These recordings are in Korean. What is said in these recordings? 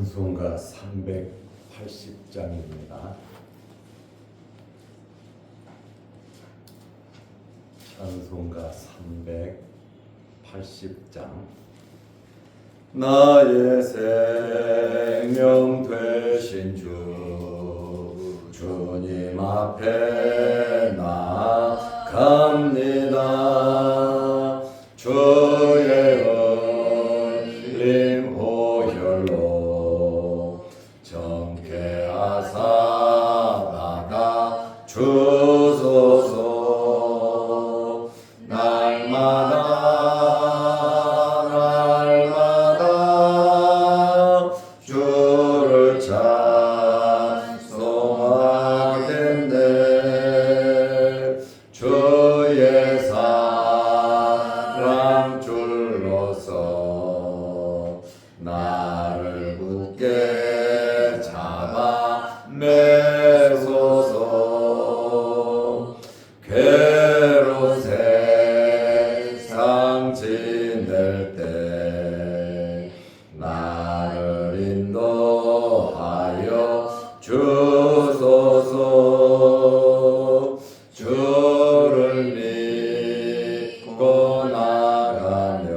찬송가 380장입니다. 찬송가 380장. 나의 생명 되신 주님 앞에 나갑니다. 주의 흘림 보혈로 정케하사 나가 주소서. 날마다 주를 찬송하겠네. 주의 사랑 줄로서 나를 굳게 잡아 매소서. 괴로운 세상 지낼 때 나를 인도하여 주소서. 주를 믿고 나가면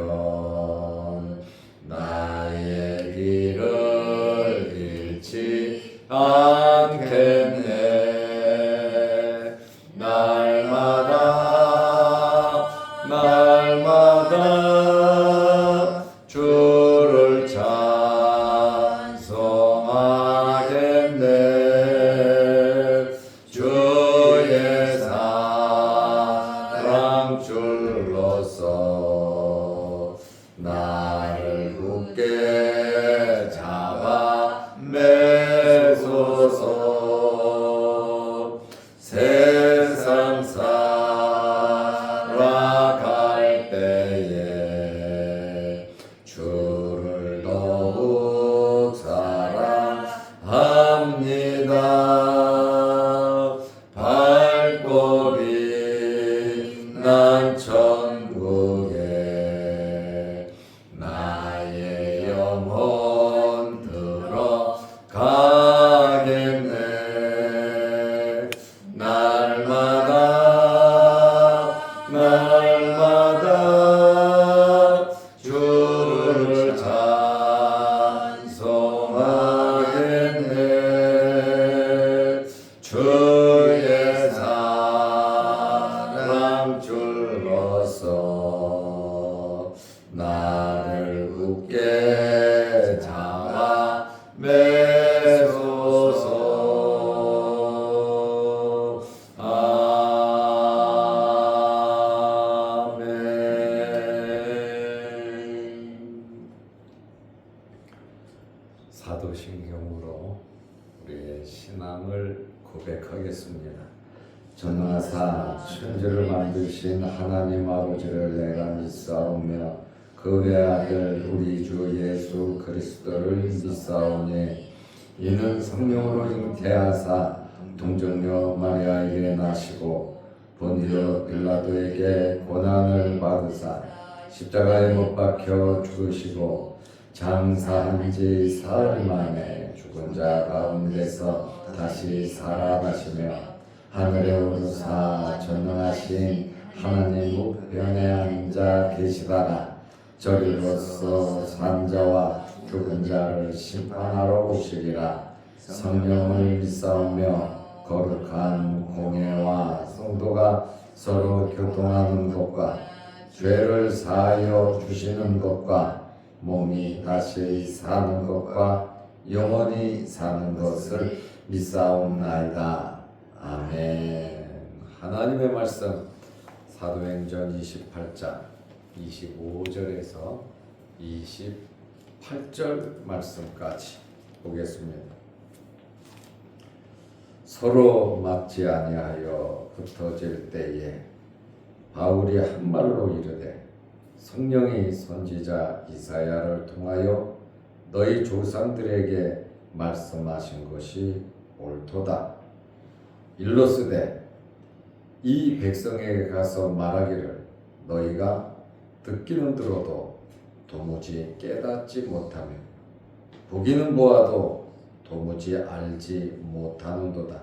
나의 길을 잃지 않겠네. 날마다 주를 찬송하겠네. 주의 사랑 줄로서 나를 굳게 잡아 매소서. 세상 살아갈 때에 주를 더욱 사랑합니다. 밝고 빛난 천국에 나의 영혼 들어가겠네. 날마다 주를 찬송하겠네. 주의 사랑 줄로서 나를 굳게 잡아 매소서. 사도신경으로 우리의 신앙을 고백하겠습니다. 전능하사 천지를 만드신 하나님 아버지를 내가 믿사오며 그 외아들 우리 주 예수 그리스도를 믿사오니 이는 성령으로 잉태하사 동정녀 마리아에게 나시고 본디오 빌라도에게 고난을 받으사 십자가에 못 박혀 죽으시고 장사한 지 사흘 만에 죽은 자 가운데서 다시 살아나시며 하늘에 오르사 전능하신 하나님 우편에 앉아 계시다가 저리로서 산 자와 죽은 자를 심판하러 오시리라. 성령을 믿사오며 거룩한 공예와 성도가 서로 교통하는 것과 죄를 사하여 주시는 것과 몸이 다시 사는 것과 영원히 사는 것을 믿사옵나이다. 아멘. 하나님의 말씀 사도행전 28장 25절에서 28절 말씀까지 보겠습니다. 서로 맞지 아니하여 흩어질 때에 바울이 한 말로 이르되 성령이 선지자 이사야를 통하여 너희 조상들에게 말씀하신 것이 옳도다. 일러스되 이 백성에게 가서 말하기를 너희가 듣기는 들어도 도무지 깨닫지 못하며 보기는 보아도 도무지 알지 못하는도다.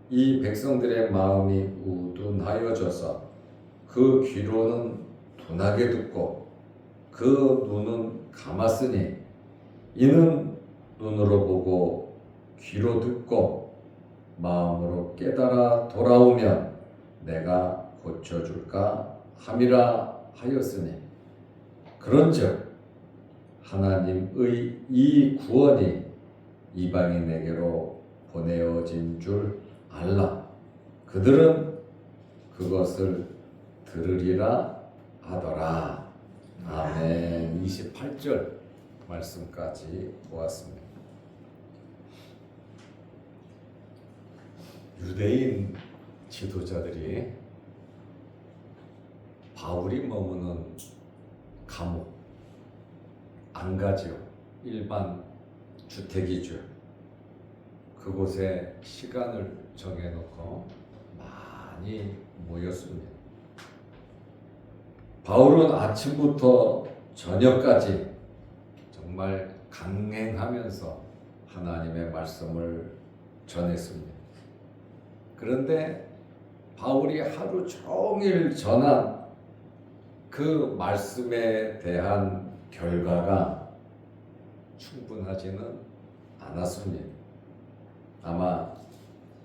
이 백성들의 마음이 우둔하여져서 그 귀로는 둔하게 듣고 그 눈은 감았으니 이는 눈으로 보고 귀로 듣고 마음으로 깨달아 돌아오면 내가 고쳐줄까 함이라 하였으니 그런즉 하나님의 이 구원이 이방인에게로 보내어진 줄 알라. 그들은 그것을 들으리라 하더라. 아멘. 28절 말씀까지 보았습니다. 유대인 지도자들이 바울이 머무는 감옥 안 가지요. 일반 주택이죠. 그곳에 시간을 정해놓고 많이 모였습니다. 바울은 아침부터 저녁까지 정말 강행하면서 하나님의 말씀을 전했습니다. 그런데 바울이 하루 종일 전한 그 말씀에 대한 결과가 충분하지는 않았습니다. 아마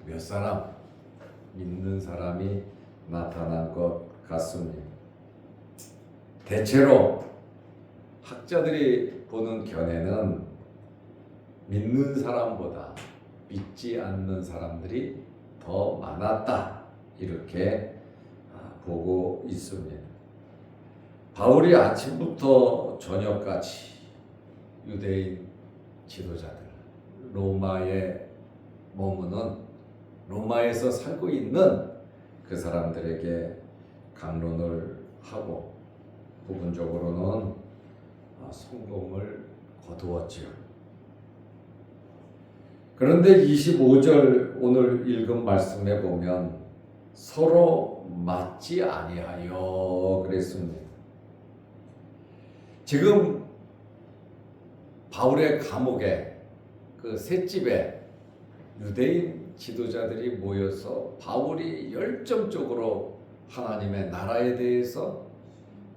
몇 사람, 믿는 사람이 나타난 것 같습니다. 대체로 학자들이 보는 견해는 믿는 사람보다 믿지 않는 사람들이 더 많았다, 이렇게 보고 있습니다. 바울이 아침부터 저녁까지 유대인 지도자들, 로마에 머무는, 로마에서 살고 있는 그 사람들에게 강론을 하고 부분적으로는 성공을 거두었지요. 그런데 25절 오늘 읽은 말씀에 보면 서로 맞지 아니하여 그랬습니다. 지금 바울의 감옥에, 그 셋집에 유대인 지도자들이 모여서 바울이 열정적으로 하나님의 나라에 대해서,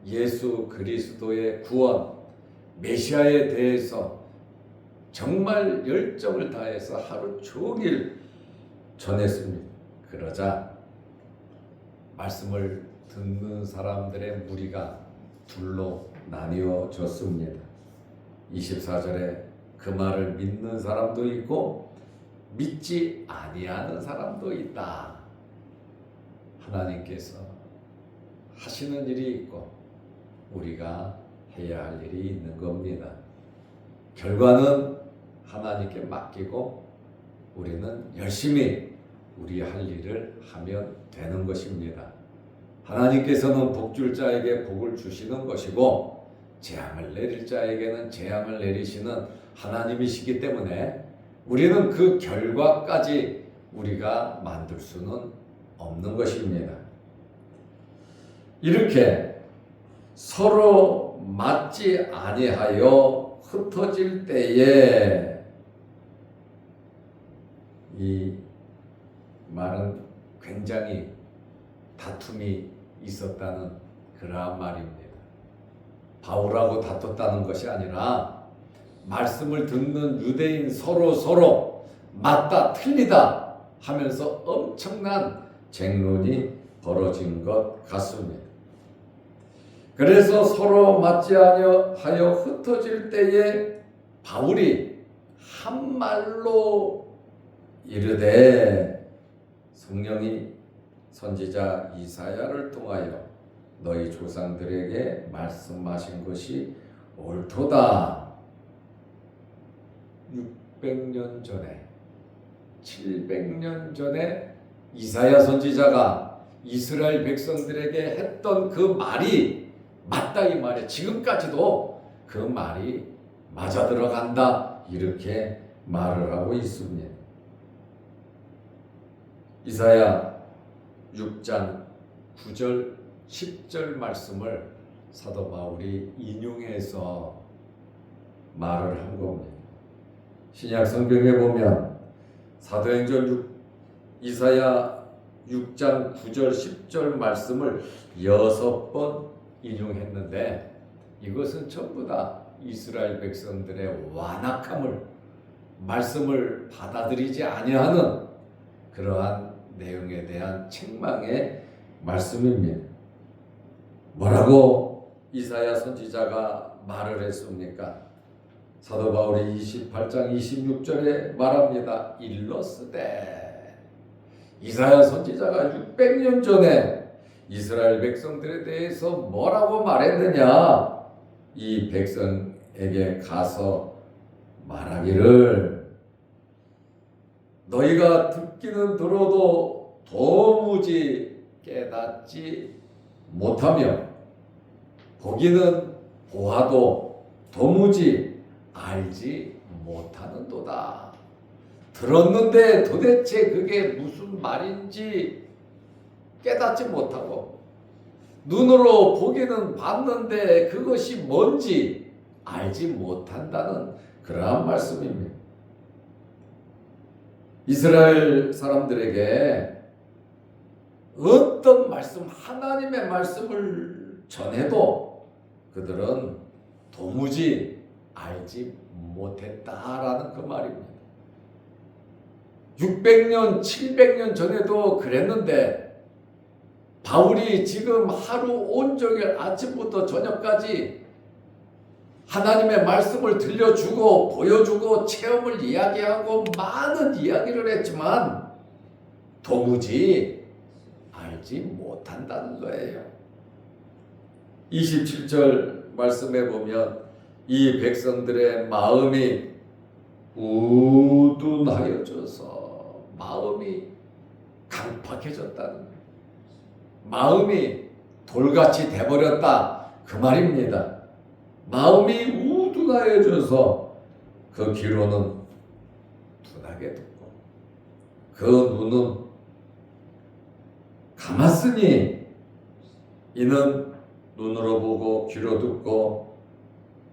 예수 그리스도의 구원, 메시아에 대해서 정말 열정을 다해서 하루 종일 전했습니다. 그러자 말씀을 듣는 사람들의 무리가 둘로 나뉘어졌습니다. 24절에 그 말을 믿는 사람도 있고 믿지 아니하는 사람도 있다. 하나님께서 하시는 일이 있고 우리가 해야 할 일이 있는 겁니다. 결과는 하나님께 맡기고 우리는 열심히 우리 할 일을 하면 되는 것입니다. 하나님께서는 복줄 자에게 복을 주시는 것이고 재앙을 내릴 자에게는 재앙을 내리시는 하나님이시기 때문에 우리는 그 결과까지 우리가 만들 수는 없는 것입니다. 이렇게 서로 맞지 아니하여 흩어질 때에, 이 말은 굉장히 다툼이 있었다는 그러한 말입니다. 바울하고 다퉜다는 것이 아니라 말씀을 듣는 유대인 서로 맞다 틀리다 하면서 엄청난 쟁론이 벌어진 것 같습니다. 그래서 서로 맞지 아니하여 흩어질 때에 바울이 한 말로 이르되, 성령이 선지자 이사야를 통하여 너희 조상들에게 말씀하신 것이 옳도다. 600년 전에, 700년 전에 이사야 선지자가 이스라엘 백성들에게 했던 그 말이 맞다, 이 말이에요. 지금까지도 그 말이 맞아 들어간다, 이렇게 말을 하고 있습니다. 이사야 6장 9절 10절 말씀을 사도 바울이 인용해서 말을 한 겁니다. 신약 성경에 보면 사도행전 이사야 6장 9절 10절 말씀을 6번 인용했는데 이것은 전부 다 이스라엘 백성들의 완악함을 말씀을 받아들이지 아니하는 그러한 내용에 대한 책망의 말씀입니다. 뭐라고 이사야 선지자가 말을 했습니까? 사도 바울이 28장 26절에 말합니다. 일러스되 이사야 선지자가 600년 전에 이스라엘 백성들에 대해서 뭐라고 말했느냐? 이 백성에게 가서 말하기를 너희가 듣기는 들어도 도무지 깨닫지 못하며 보기는 보아도 도무지 알지 못하는도다. 들었는데 도대체 그게 무슨 말인지 깨닫지 못하고 눈으로 보기는 봤는데 그것이 뭔지 알지 못한다는 그러한 말씀입니다. 이스라엘 사람들에게 어떤 말씀, 하나님의 말씀을 전해도 그들은 도무지 알지 못했다라는 그 말입니다. 600년, 700년 전에도 그랬는데 바울이 지금 하루 온종일 아침부터 저녁까지 하나님의 말씀을 들려주고 보여주고 체험을 이야기하고 많은 이야기를 했지만 도무지 알지 못한다는 거예요. 27절 말씀에 보면 이 백성들의 마음이 우둔하여져서 마음이 강팍해졌다는 거예요. 마음이 돌같이 돼버렸다 그 말입니다. 마음이 우둔하여져서 그 귀로는 둔하게 듣고 그 눈은 감았으니 이는 눈으로 보고 귀로 듣고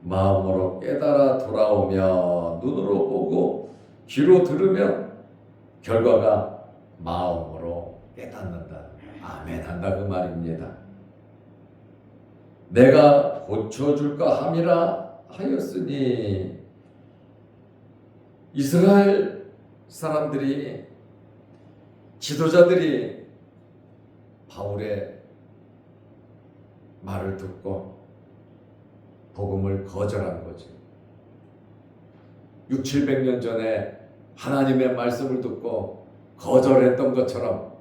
마음으로 깨달아 돌아오며 눈으로 보고 귀로 들으면 결과가 마음으로 깨닫는다. 아멘 한다 그 말입니다. 내가 고쳐줄까 함이라 하였으니 이스라엘 사람들이 지도자들이 바울의 말을 듣고 복음을 거절한 거죠. 600~700년 전에 하나님의 말씀을 듣고 거절했던 것처럼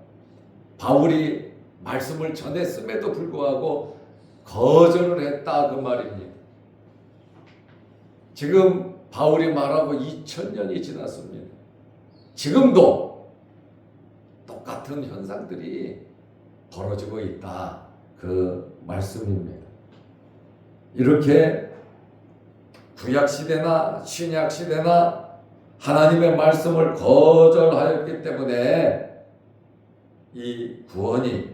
바울이 말씀을 전했음에도 불구하고 거절을 했다 그 말입니다. 지금 바울이 말하고 2000년이 지났습니다. 지금도 똑같은 현상들이 벌어지고 있다 그 말씀입니다. 이렇게 구약시대나 신약시대나 하나님의 말씀을 거절하였기 때문에 이 구원이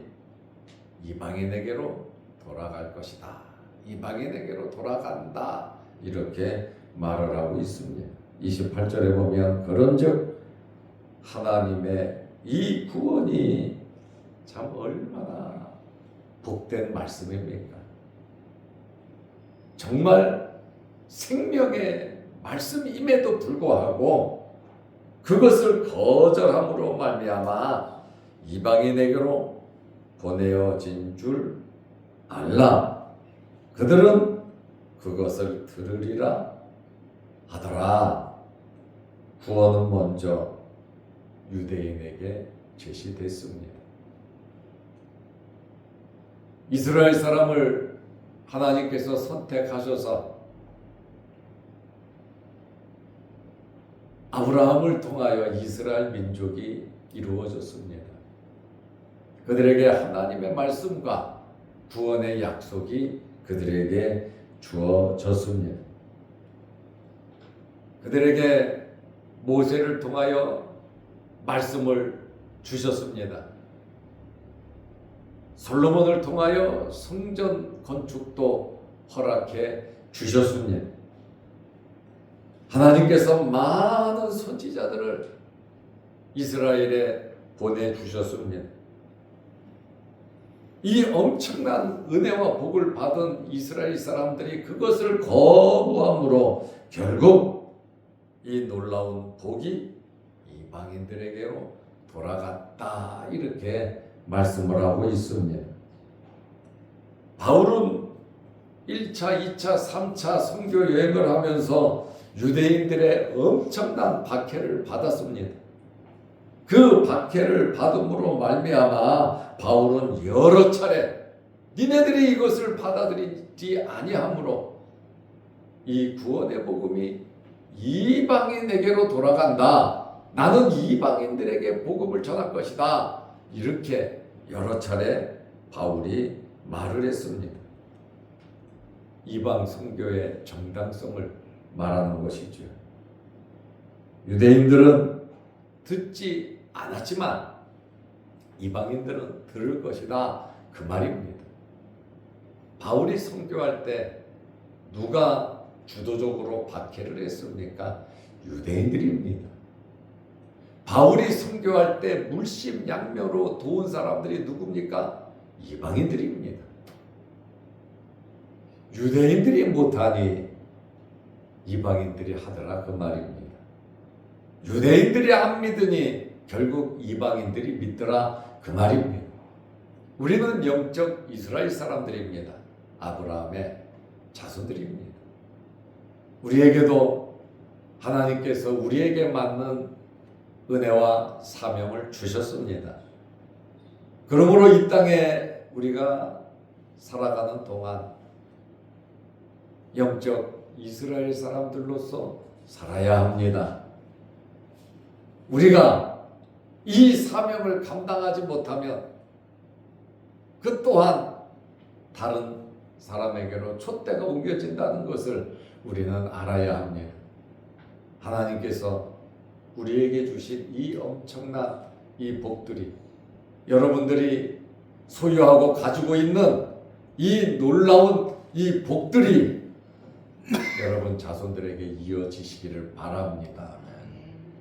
이방인에게로 돌아갈 것이다. 이방인에게로 돌아간다. 이렇게 말을 하고 있습니다. 28절에 보면 그런즉 하나님의 이 구원이 참 얼마나 복된 말씀입니까? 정말 생명의 말씀임에도 불구하고 그것을 거절함으로 말미암아 이방인에게로 보내어진 줄 알라. 그들은 그것을 들으리라 하더라. 구원은 먼저 유대인에게 제시됐습니다. 이스라엘 사람을 하나님께서 선택하셔서 아브라함을 통하여 이스라엘 민족이 이루어졌습니다. 그들에게 하나님의 말씀과 구원의 약속이 그들에게 주어졌습니다. 그들에게 모세를 통하여 말씀을 주셨습니다. 솔로몬을 통하여 성전 건축도 허락해 주셨습니다. 하나님께서 많은 선지자들을 이스라엘에 보내주셨습니다. 이 엄청난 은혜와 복을 받은 이스라엘 사람들이 그것을 거부함으로 결국 이 놀라운 복이 이방인들에게로 돌아갔다, 이렇게 말씀을 하고 있습니다. 바울은 1차, 2차, 3차 선교 여행을 하면서 유대인들의 엄청난 박해를 받았습니다. 그 박해를 받음으로 말미암아 바울은 여러 차례 니네들이 이것을 받아들이지 아니하므로 이 구원의 복음이 이방인에게로 돌아간다, 나는 이방인들에게 복음을 전할 것이다, 이렇게 여러 차례 바울이 말을 했습니다. 이방 선교의 정당성을 말하는 것이죠. 유대인들은 듣지 않았지만 이방인들은 들을 것이다, 그 말입니다. 바울이 선교할 때 누가 주도적으로 박해를 했습니까? 유대인들입니다. 바울이 선교할 때 물심양면으로 도운 사람들이 누굽니까? 이방인들입니다. 유대인들이 못하니 이방인들이 하더라, 그 말입니다. 유대인들이 안 믿으니 결국 이방인들이 믿더라, 그 말입니다. 우리는 영적 이스라엘 사람들입니다. 아브라함의 자손들입니다. 우리에게도 하나님께서 우리에게 맞는 은혜와 사명을 주셨습니다. 그러므로 이 땅에 우리가 살아가는 동안 영적 이스라엘 사람들로서 살아야 합니다. 우리가 이 사명을 감당하지 못하면 그 또한 다른 사람에게로 촛대가 옮겨진다는 것을 우리는 알아야 합니다. 하나님께서 우리에게 주신 이 엄청난 이 복들이, 여러분들이 소유하고 가지고 있는 이 놀라운 이 복들이 여러분 자손들에게 이어지시기를 바랍니다.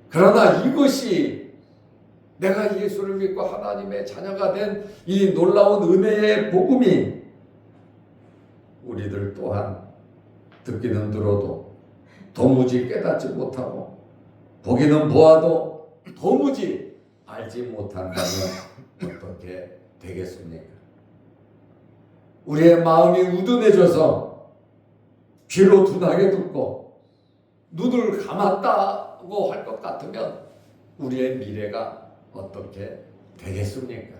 그러나 이것이 내가 예수를 믿고 하나님의 자녀가 된 이 놀라운 은혜의 복음이 우리들 또한 듣기는 들어도 도무지 깨닫지 못하고 보기는 보아도 도무지 알지 못한다면 어떻게 되겠습니까? 우리의 마음이 우둔해져서 귀로 둔하게 듣고 눈을 감았다고 할 것 같으면 우리의 미래가 어떻게 되겠습니까?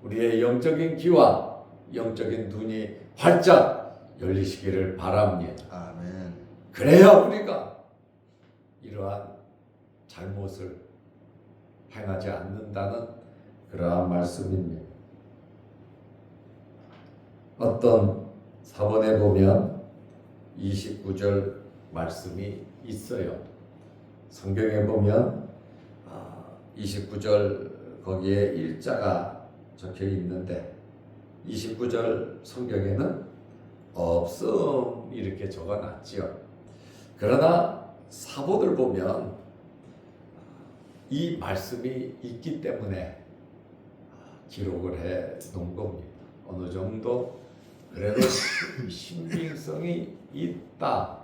우리의 영적인 귀와 영적인 눈이 활짝 열리시기를 바랍니다. 아멘. 그래야 우리가 이러한 잘못을 행하지 않는다는 그러한 말씀입니다. 어떤 사본에 보면 29절 말씀이 있어요. 성경에 보면 29절 거기에 일자가 적혀 있는데 29절 성경에는 없음 이렇게 적어놨지요. 그러나 사본을 보면 이 말씀이 있기 때문에 기록을 해 놓은 겁니다. 어느 정도 그래도 신빙성이 있다.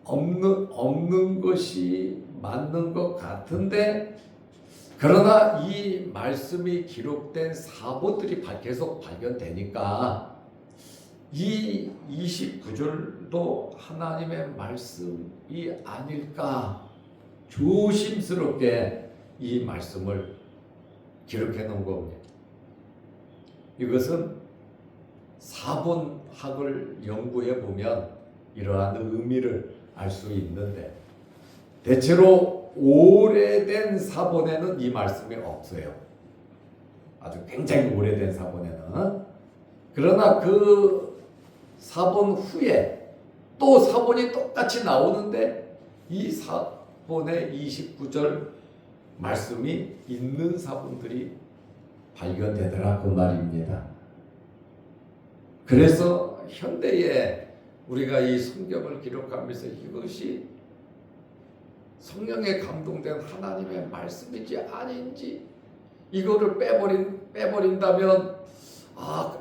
없는 것이 맞는 것 같은데, 그러나 이 말씀이 기록된 사본들이 계속 발견되니까 이 29절도 하나님의 말씀이 아닐까 조심스럽게 이 말씀을 기록해 놓은 겁니다. 이것은 사본학을 연구해 보면 이러한 의미를 알 수 있는데, 대체로 오래된 사본에는 이 말씀이 없어요. 아주 굉장히 오래된 사본에는. 그러나 그 사본 후에 또 사본이 똑같이 나오는데 이 사본의 29절 말씀이 있는 사본들이 발견되더라, 그 말입니다. 그래서 현대에 우리가 이 성경을 기록하면서 이것이 성령에 감동된 하나님의 말씀인지 아닌지 이거를 빼버린다면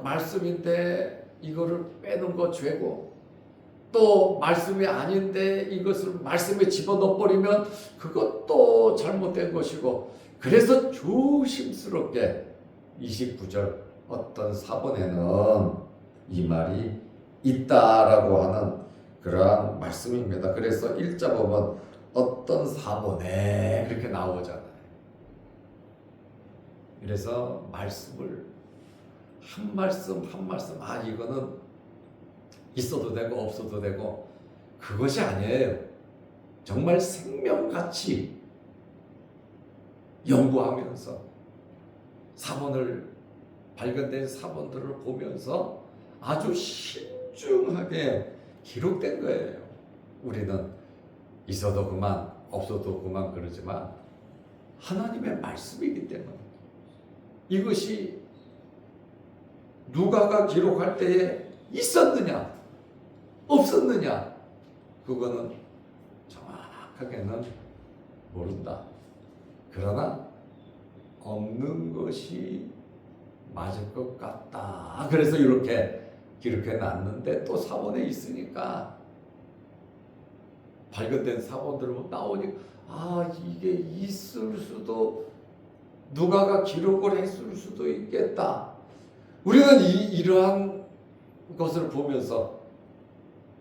말씀인데 이거를 빼는 거 죄고, 또 말씀이 아닌데 이것을 말씀에 집어넣어버리면 그것도 잘못된 것이고, 그래서 조심스럽게 29절 어떤 사본에는 이 말이 있다라고 하는 그러한 말씀입니다. 그래서 일자 보면 어떤 사본에 그렇게 나오잖아요. 그래서 말씀을 한 말씀 한 말씀 이거는 있어도 되고 없어도 되고 그것이 아니에요. 정말 생명같이 연구하면서 발견된 사본들을 보면서 아주 신중하게 기록된 거예요. 우리는 있어도 그만 없어도 그만 그러지만 하나님의 말씀이기 때문에 이것이 누가가 기록할 때에 있었느냐 없었느냐 그거는 정확하게는 모른다. 그러나 없는 것이 맞을 것 같다. 그래서 이렇게 기록해 놨는데 또 사본에 있으니까 발견된 사본들은 나오니까 이게 있을 수도, 누가가 기록을 했을 수도 있겠다. 우리는 이러한 것을 보면서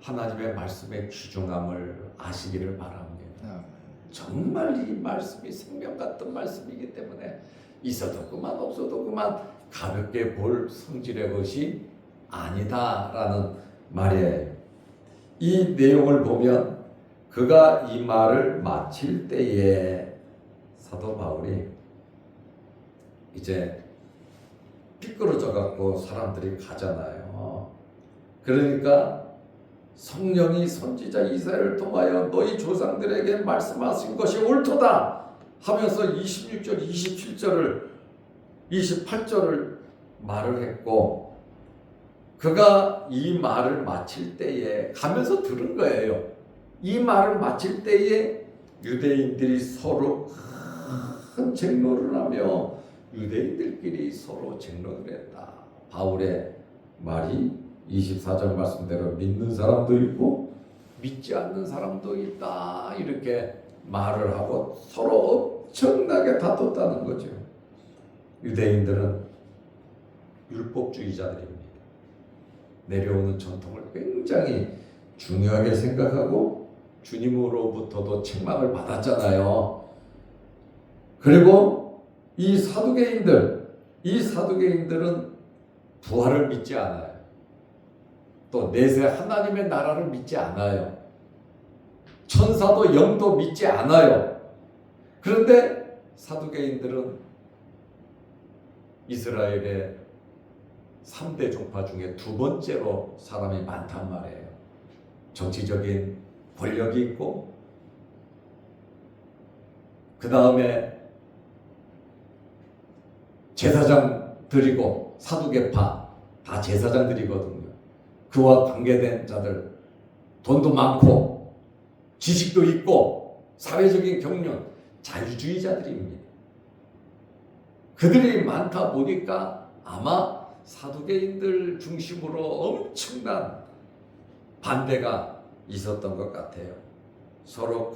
하나님의 말씀의 귀중함을 아시기를 바랍니다. 정말 이 말씀이 생명 같은 말씀이기 때문에 있어도 그만 없어도 그만 가볍게 볼 성질의 것이 아니다라는 말이에요. 이 내용을 보면 그가 이 말을 마칠 때에 사도 바울이 이제 삐뚤어져 갖고 사람들이 가잖아요. 그러니까 성령이 선지자 이사야를 통하여 너희 조상들에게 말씀하신 것이 옳도다 하면서 26절, 27절을 28절을 말을 했고, 그가 이 말을 마칠 때에 가면서 들은 거예요. 이 말을 마칠 때에 유대인들이 서로 큰 쟁론을 하며 유대인들끼리 서로 쟁론을 했다. 바울의 말이 24절 말씀대로 믿는 사람도 있고 믿지 않는 사람도 있다 이렇게 말을 하고 서로 엄청나게 다퉜다는 거죠. 유대인들은 율법주의자들입니다. 내려오는 전통을 굉장히 중요하게 생각하고 주님으로부터도 책망을 받았잖아요. 그리고 이 사두개인들은 부활을 믿지 않아요. 또 내세 하나님의 나라를 믿지 않아요. 천사도 영도 믿지 않아요. 그런데 사두개인들은 이스라엘의 3대 종파 중에 두 번째로 사람이 많단 말이에요. 정치적인 권력이 있고, 그 다음에 제사장들이고, 사두개파 다 제사장들이거든요. 그와 관계된 자들, 돈도 많고 지식도 있고 사회적인 경륜, 자유주의자들입니다. 그들이 많다 보니까 아마 사두개인들 중심으로 엄청난 반대가 있었던 것 같아요. 서로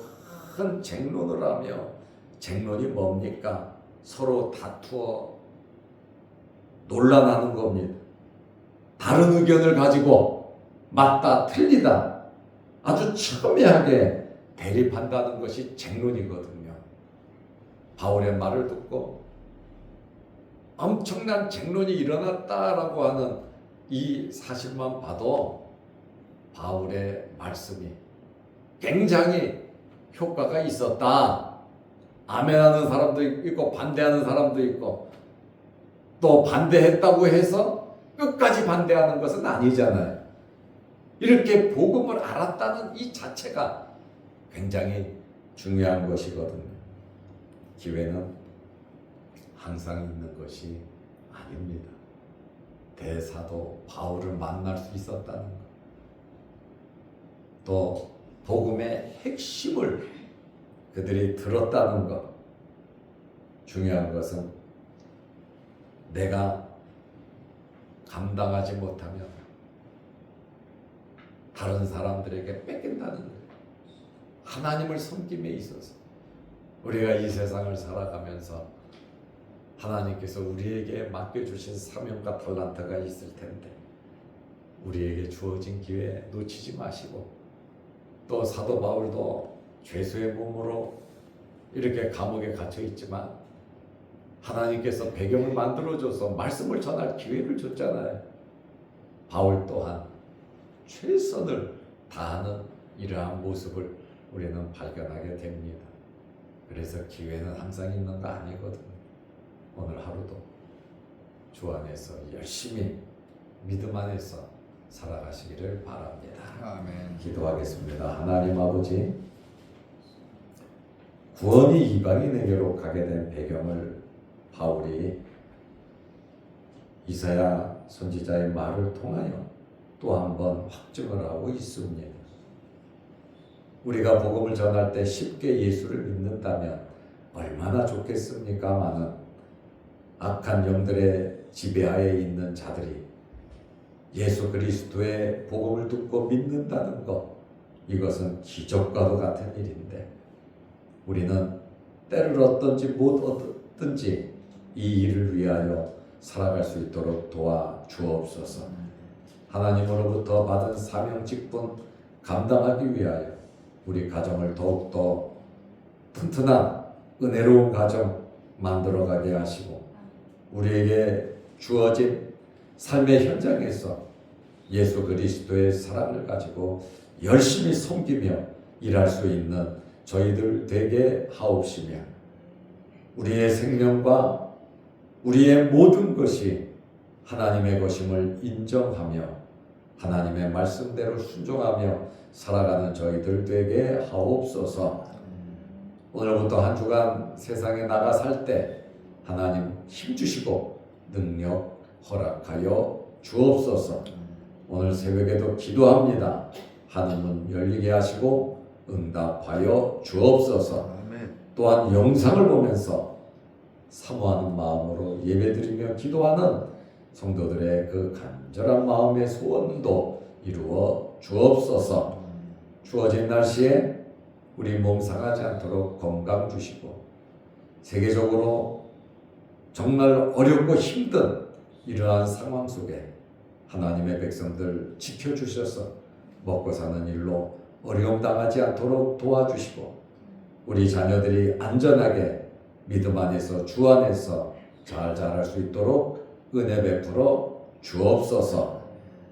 큰 쟁론을 하며, 쟁론이 뭡니까? 서로 다투어 논란하는 겁니다. 다른 의견을 가지고 맞다 틀리다 아주 첨예하게 대립한다는 것이 쟁론이거든요. 바울의 말을 듣고 엄청난 쟁론이 일어났다라고 하는 이 사실만 봐도 바울의 말씀이 굉장히 효과가 있었다. 아멘하는 사람도 있고 반대하는 사람도 있고, 또 반대했다고 해서 끝까지 반대하는 것은 아니잖아요. 이렇게 복음을 알았다는 이 자체가 굉장히 중요한 것이거든요. 기회는 항상 있는 것이 아닙니다. 대사도 바울을 만날 수 있었다는 것, 또 복음의 핵심을 그들이 들었다는 것. 중요한 것은 내가 감당하지 못하면 다른 사람들에게 뺏긴다는 거예요. 하나님을 섬김에 있어서 우리가 이 세상을 살아가면서 하나님께서 우리에게 맡겨주신 사명과 달란트가 있을 텐데 우리에게 주어진 기회 놓치지 마시고, 또 사도 바울도 죄수의 몸으로 이렇게 감옥에 갇혀 있지만 하나님께서 배경을 만들어줘서 말씀을 전할 기회를 줬잖아요. 바울 또한 최선을 다하는 이러한 모습을 우리는 발견하게 됩니다. 그래서 기회는 항상 있는 거 아니거든요. 오늘 하루도 주 안에서 열심히 믿음 안에서 살아가시기를 바랍니다. 아멘. 기도하겠습니다. 하나님 아버지, 구원이 이방인에게로 가게 된 배경을 바울이 이사야 선지자의 말을 통하여 또 한 번 확증을 하고 있습니다. 우리가 복음을 전할 때 쉽게 예수를 믿는다면 얼마나 좋겠습니까마는 악한 영들의 지배하에 있는 자들이 예수 그리스도의 복음을 듣고 믿는다는 것, 이것은 기적과도 같은 일인데 우리는 때를 얻든지 못 얻든지 이 일을 위하여 살아갈 수 있도록 도와주옵소서. 하나님으로부터 받은 사명 직분 감당하기 위하여 우리 가정을 더욱더 튼튼한 은혜로운 가정 만들어가게 하시고, 우리에게 주어진 삶의 현장에서 예수 그리스도의 사랑을 가지고 열심히 섬기며 일할 수 있는 저희들 되게 하옵시며, 우리의 생명과 우리의 모든 것이 하나님의 것임을 인정하며 하나님의 말씀대로 순종하며 살아가는 저희들 되게 하옵소서. 오늘부터 한 주간 세상에 나가 살 때 하나님 힘주시고 능력 허락하여 주옵소서. 오늘 새벽에도 기도합니다. 하늘문 열리게 하시고 응답하여 주옵소서. 또한 영상을 보면서 사모하는 마음으로 예배드리며 기도하는 성도들의 그 간절한 마음의 소원도 이루어 주옵소서. 주어진 날씨에 우리 몸 상하지 않도록 건강 주시고, 세계적으로 정말 어렵고 힘든 이러한 상황 속에 하나님의 백성들 지켜주셔서 먹고 사는 일로 어려움 당하지 않도록 도와주시고, 우리 자녀들이 안전하게 믿음 안에서 주 안에서 잘 자랄 수 있도록 은혜 베풀어 주옵소서.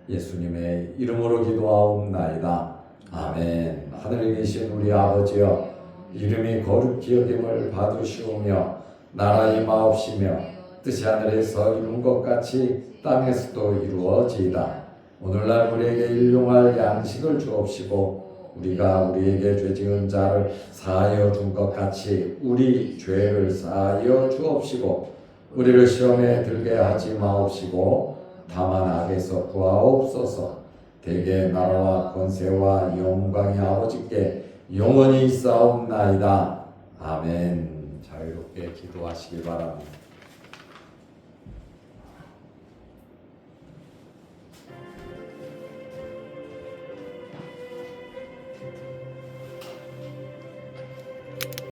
예수님의 이름으로 기도하옵나이다. 아멘. 하늘에 계신 우리 아버지여, 이름이 거룩히 여김을 받으시오며 나라 임하옵시며 뜻이 하늘에서 이룬 것 같이 땅에서도 이루어지이다. 오늘날 우리에게 일용할 양식을 주옵시고 우리가 우리에게 죄 지은 자를 사하여 준 것 같이 우리 죄를 사하여 주옵시고 우리를 시험에 들게 하지 마옵시고 다만 악에서 구하옵소서. 대개 나라와 권세와 영광이 아버지께 영원히 있사옵나이다. 아멘. 자유롭게 기도하시기 바랍니다.